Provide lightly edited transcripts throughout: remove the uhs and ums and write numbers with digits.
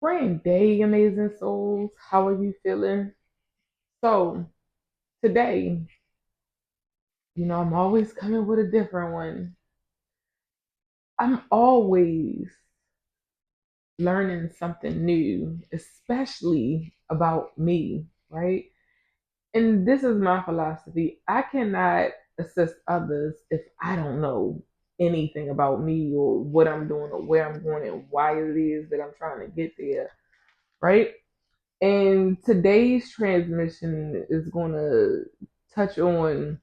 Great day, amazing souls. How are you feeling? So, today, I'm always coming with a different one. I'm always learning something new, especially about me, right? And this is my philosophy. I cannot assist others if I don't know anything about me or what I'm doing or where I'm going and why it is that I'm trying to get there, right? And today's transmission is going to touch on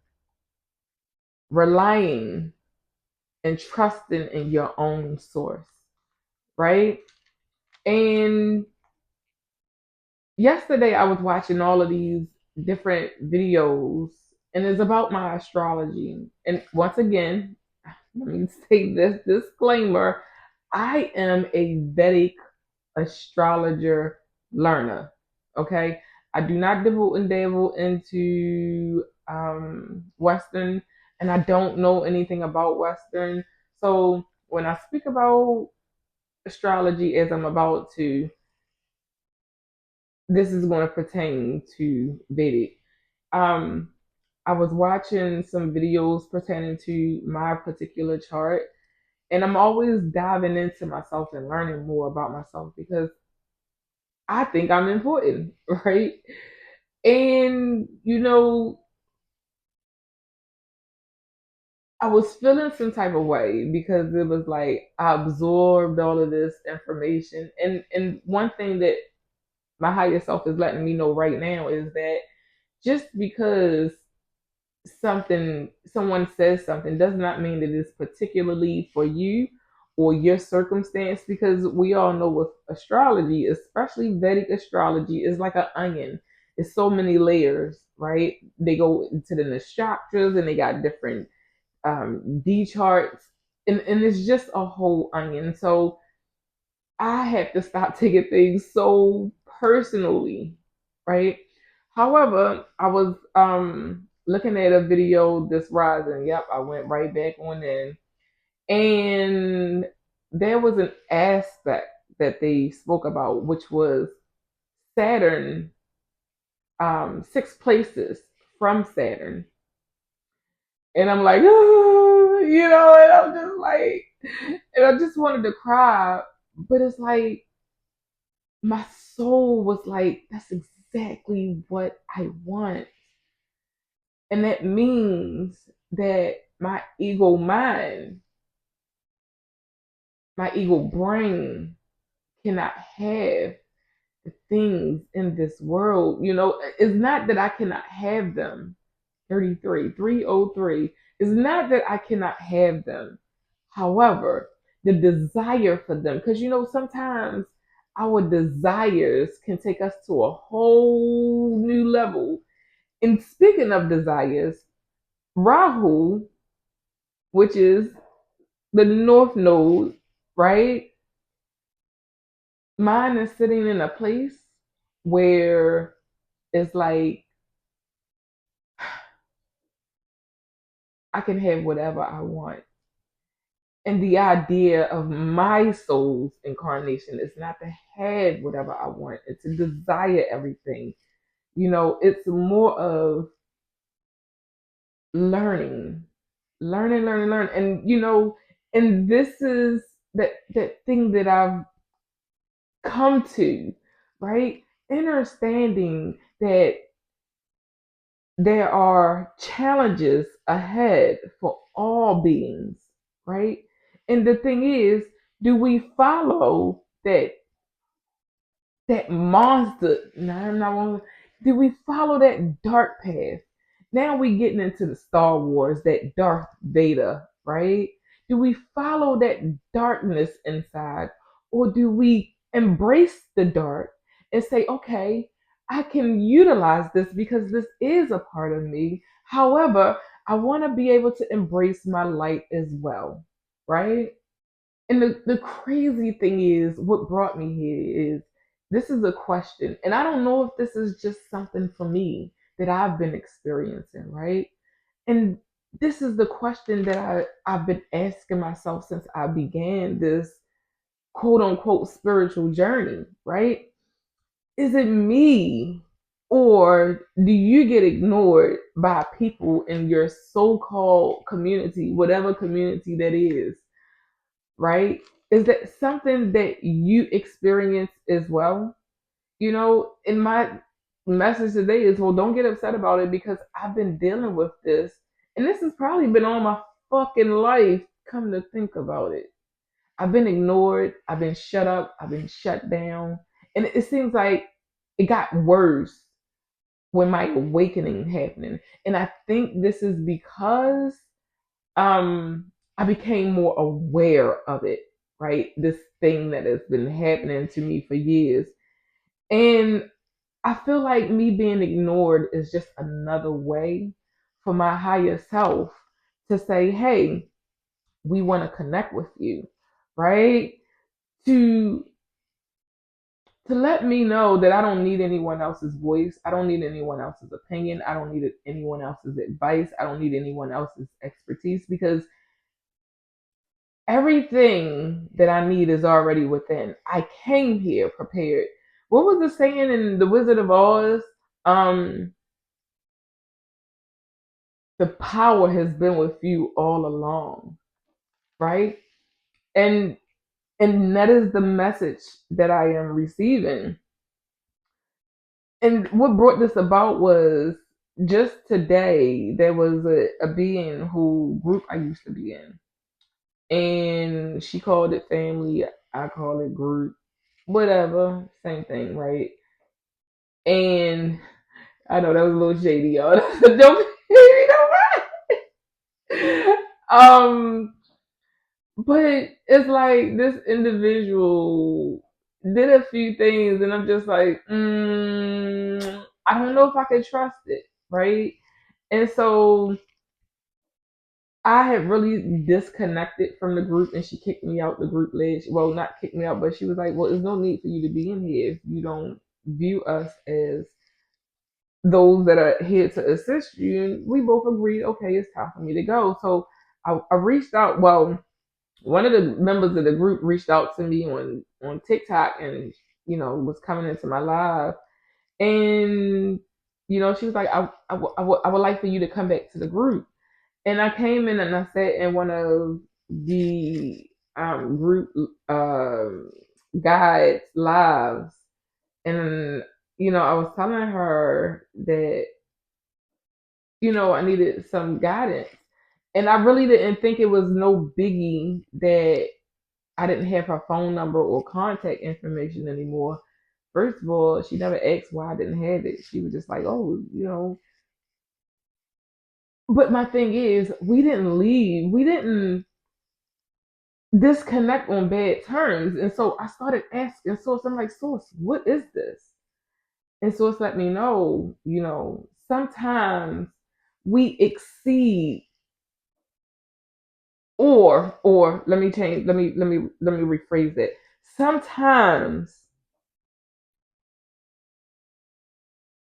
relying and trusting in your own source, right? And yesterday I was watching all of these different videos, and it's about my astrology. And once again, let me say this disclaimer: I am a Vedic astrologer learner. Okay, I do not dabble and dabble into Western, and I don't know anything about Western. So when I speak about astrology, as I'm about to, this is going to pertain to Vedic. Um, I was watching some videos pertaining to my particular chart, and I'm always diving into myself and learning more about myself because I think I'm important, right? And I was feeling some type of way because it was like I absorbed all of this information. And one thing that my higher self is letting me know right now is that just because someone says something does not mean that it's particularly for you or your circumstance, because we all know with astrology, especially Vedic astrology, is like an onion. It's so many layers, right? They go into the nakshatras and they got different D charts, and it's just a whole onion. So I had to stop taking things so personally, right? However, I was looking at a video this rising. Yep, I went right back on in, and there was an aspect that they spoke about, which was Saturn, 6 places from Saturn, and I'm like, and I'm just like, and I just wanted to cry, but it's like my soul was like, that's exactly what I want. And that means that my ego brain cannot have the things in this world. It's not that I cannot have them. 33, 303. It's not that I cannot have them. However, the desire for them, because sometimes our desires can take us to a whole new level. And speaking of desires, Rahu, which is the North Node, right? Mine is sitting in a place where it's like I can have whatever I want. And the idea of my soul's incarnation is not to have whatever I want, it's to desire everything. It's more of learning, learn. And this is that thing that I've come to, right? Understanding that there are challenges ahead for all beings, right? And the thing is, do we follow that monster? No, I'm not one. Do we follow that dark path? Now we getting into the Star Wars, that Darth Vader, right? Do we follow that darkness inside, or do we embrace the dark and say, okay, I can utilize this because this is a part of me. However, I want to be able to embrace my light as well, right? And the crazy thing is, what brought me here is this is a question. And I don't know if this is just something for me that I've been experiencing, right? And this is the question that I've been asking myself since I began this quote unquote spiritual journey, right? Is it me, or do you get ignored by people in your so-called community, whatever community that is, right? Is that something that you experience as well? In my message today is, well, don't get upset about it because I've been dealing with this. And this has probably been all my fucking life. Come to think about it. I've been ignored. I've been shut up. I've been shut down. And it seems like it got worse when my awakening happening. And I think this is because I became more aware of it, right? This thing that has been happening to me for years. And I feel like me being ignored is just another way for my higher self to say, hey, we want to connect with you, right? To let me know that I don't need anyone else's voice. I don't need anyone else's opinion. I don't need anyone else's advice. I don't need anyone else's expertise because everything that I need is already within. I came here prepared. What was the saying in The Wizard of Oz? Um, the power has been with you all along, right? And that is the message that I am receiving. And what brought this about was just today there was a being who group I used to be in. And she called it family, I call it group. Whatever, same thing, right? And I know that was a little shady, y'all. That's a joke. You know what? But it's like this individual did a few things, and I'm just like, I don't know if I could trust it, right? And so I had really disconnected from the group, and she kicked me out the group list. Well, not kicked me out, but she was like, "Well, there's no need for you to be in here if you don't view us as those that are here to assist you." And we both agreed, okay, it's time for me to go. So I reached out. Well, one of the members of the group reached out to me on TikTok, and was coming into my live, and she was like, I would like for you to come back to the group. And I came in and I sat in one of the group guides lives, and I was telling her that I needed some guidance, and I really didn't think it was no biggie that I didn't have her phone number or contact information anymore. First of all, she never asked why I didn't have it. She was just like, oh, But my thing is, we didn't leave. We didn't disconnect on bad terms. And so I started asking Source, I'm like, Source, what is this? And Source let me know, sometimes we exceed, or let me change, let me rephrase it. Sometimes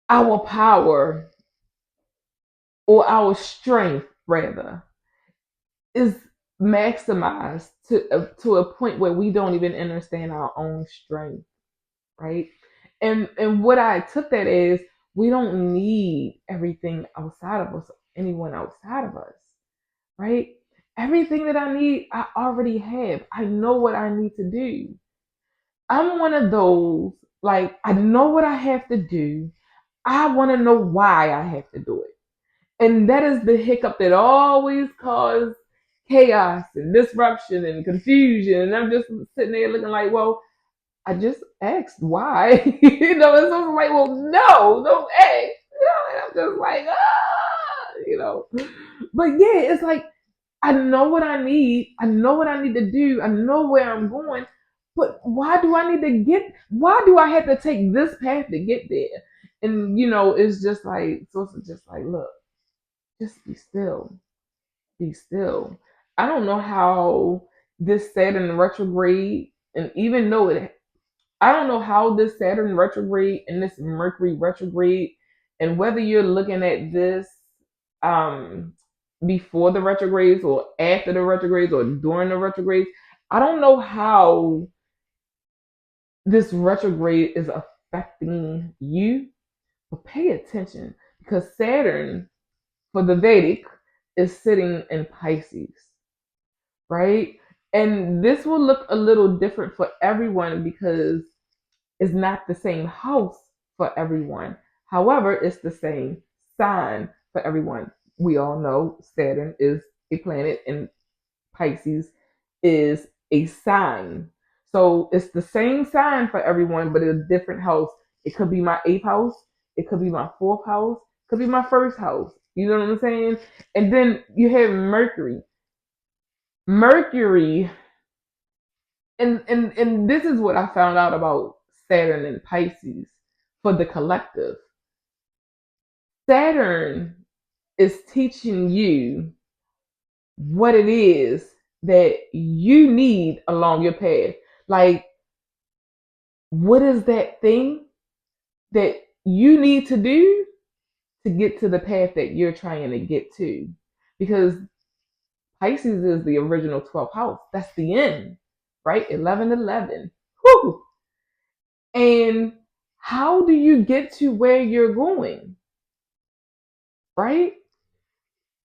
our power, or our strength rather, is maximized to a point where we don't even understand our own strength, right? And what I took that as, we don't need everything outside of us, anyone outside of us, right? Everything that I need, I already have. I know what I need to do. I'm one of those, like, I know what I have to do. I want to know why I have to do it. And that is the hiccup that always causes chaos and disruption and confusion. And I'm just sitting there looking like, well, I just asked why. And so I'm like, well, no, don't ask. And I'm just like, But yeah, it's like, I know what I need. I know what I need to do. I know where I'm going. But why do I have to take this path to get there? And, it's just like, so it's just like, look, just be still. Be still. I don't know how this Saturn retrograde, and even though I don't know how this Saturn retrograde and this Mercury retrograde, and whether you're looking at this um, before the retrogrades or after the retrogrades or during the retrogrades, I don't know how this retrograde is affecting you, but pay attention because Saturn for the Vedic is sitting in Pisces, right? And this will look a little different for everyone because it's not the same house for everyone. However, it's the same sign for everyone. We all know Saturn is a planet and Pisces is a sign. So it's the same sign for everyone, but it's a different house. It could be my eighth house, it could be my fourth house, it could be my first house. You know what I'm saying? And then you have Mercury. Mercury, and this is what I found out about Saturn and Pisces for the collective. Saturn is teaching you what it is that you need along your path. Like, what is that thing that you need to do to get to the path that you're trying to get to? Because Pisces is the original 12th house. That's the end, right? 1111. Whew. And how do you get to where you're going, right?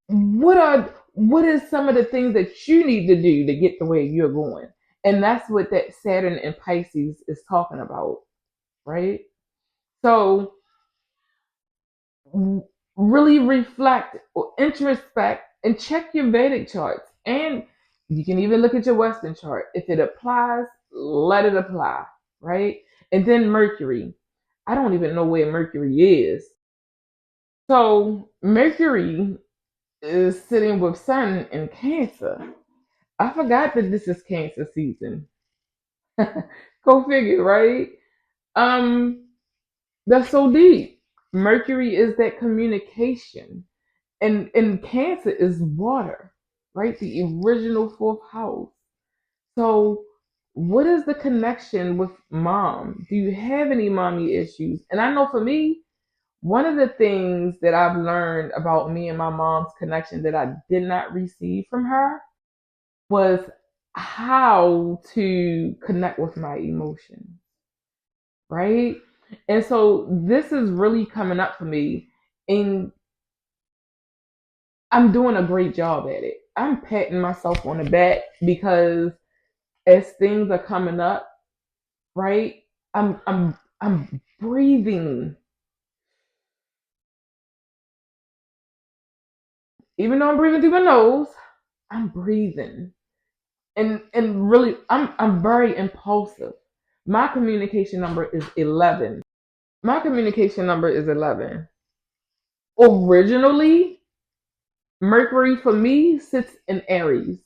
What is some of the things that you need to do to get the way you're going? And that's what that Saturn and Pisces is talking about, right? So really reflect or introspect and check your Vedic charts. And you can even look at your Western chart. If it applies, let it apply, right? And then Mercury. I don't even know where Mercury is. So Mercury is sitting with Sun in Cancer. I forgot that this is Cancer season. Go figure, right? Um, that's so deep. Mercury is that communication, and Cancer is water, right? The original fourth house. So, what is the connection with mom? Do you have any mommy issues? And I know for me, one of the things that I've learned about me and my mom's connection that I did not receive from her was how to connect with my emotions, right? And so this is really coming up for me, and I'm doing a great job at it. I'm patting myself on the back because as things are coming up, right? I'm breathing. Even though I'm breathing through my nose, I'm breathing. And really I'm very impulsive. My communication number is 11. My communication number is 11. Originally, Mercury for me sits in Aries.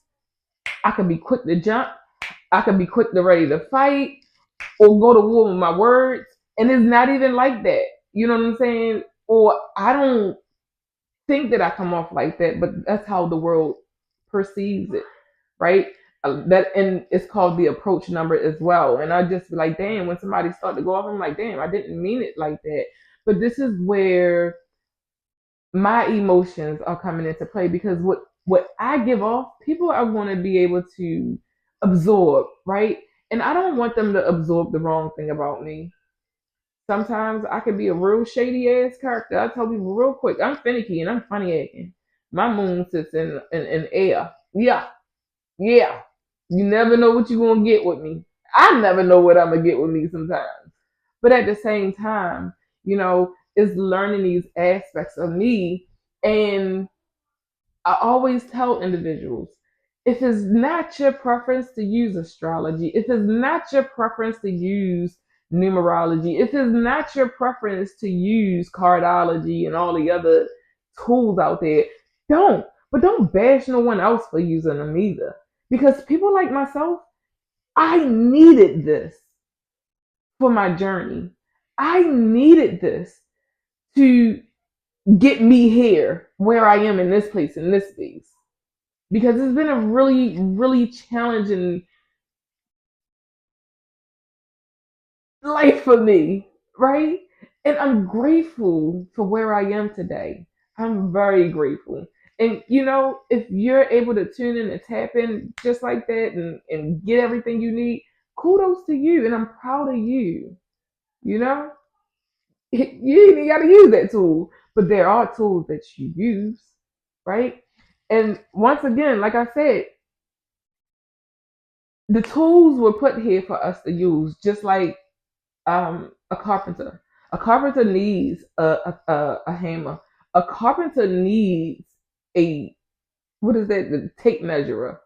I can be quick to jump, I can be quick to ready to fight or go to war with my words. And it's not even like that. You know what I'm saying? Or I don't think that I come off like that, but that's how the world perceives it, right? That and it's called the approach number as well. And I just be like, damn, when somebody start to go off, I'm like, damn, I didn't mean it like that. But this is where my emotions are coming into play because what I give off, people are going to be able to absorb, right? And I don't want them to absorb the wrong thing about me. Sometimes I could be a real shady ass character. I tell people real quick, I'm finicky and I'm funny acting. My moon sits in air. Yeah, yeah. You never know what you're gonna get with me. I never know what I'm gonna get with me sometimes. But at the same time, it's learning these aspects of me. And I always tell individuals, if it's not your preference to use astrology, if it's not your preference to use numerology, if it's not your preference to use cardology and all the other tools out there, don't. But don't bash no one else for using them either. Because people like myself, I needed this for my journey. I needed this to get me here where I am in this place, in this space. Because it's been a really, really challenging life for me, right? And I'm grateful for where I am today. I'm very grateful. And if you're able to tune in and tap in just like that and get everything you need, kudos to you, and I'm proud of you. You know, you ain't got to use that tool, but there are tools that you use, right? And once again, like I said, the tools were put here for us to use, just like a carpenter. A carpenter needs a hammer. A carpenter needs a, what is that? The tape measurer.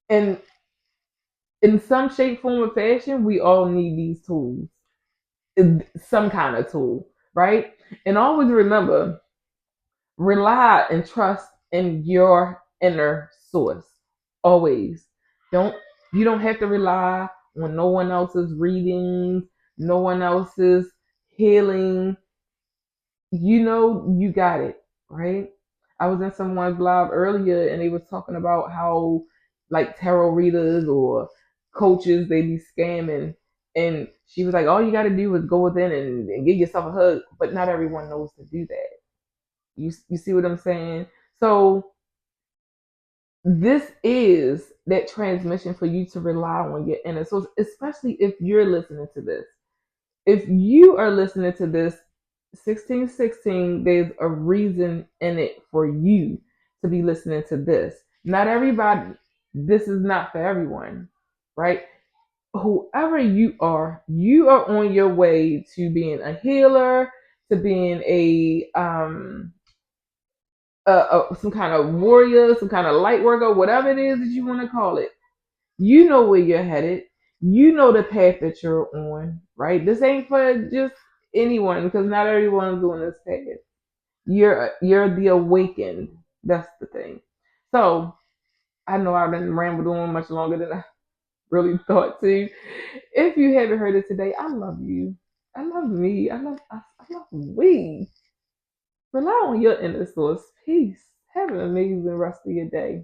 And in some shape, form, or fashion, we all need these tools, some kind of tool, right? And always remember, rely and trust in your inner source. Always. Don't you don't have to rely on no one else's readings, no one else's healing. You know you got it, right? I was in someone's blog earlier and they was talking about how like tarot readers or coaches they be scamming, and she was like, all you got to do is go within and give yourself a hug, but not everyone knows to do that. You see what I'm saying? So this is that transmission for you to rely on your inner source, especially if you're listening to this. If you are listening to this 1616, there's a reason in it for you to be listening to this. Not everybody, this is not for everyone, right? Whoever you are on your way to being a healer, to being some kind of warrior, some kind of light worker, whatever it is that you want to call it. You know where you're headed. You know the path that you're on, right? This ain't for just anyone because not everyone's on this path. You're the awakened. That's the thing. So I know I've been rambling on much longer than I really thought to. If you haven't heard it today, I love you. I love me. I love us. I love we. Rely on your inner source. Peace. Have an amazing rest of your day.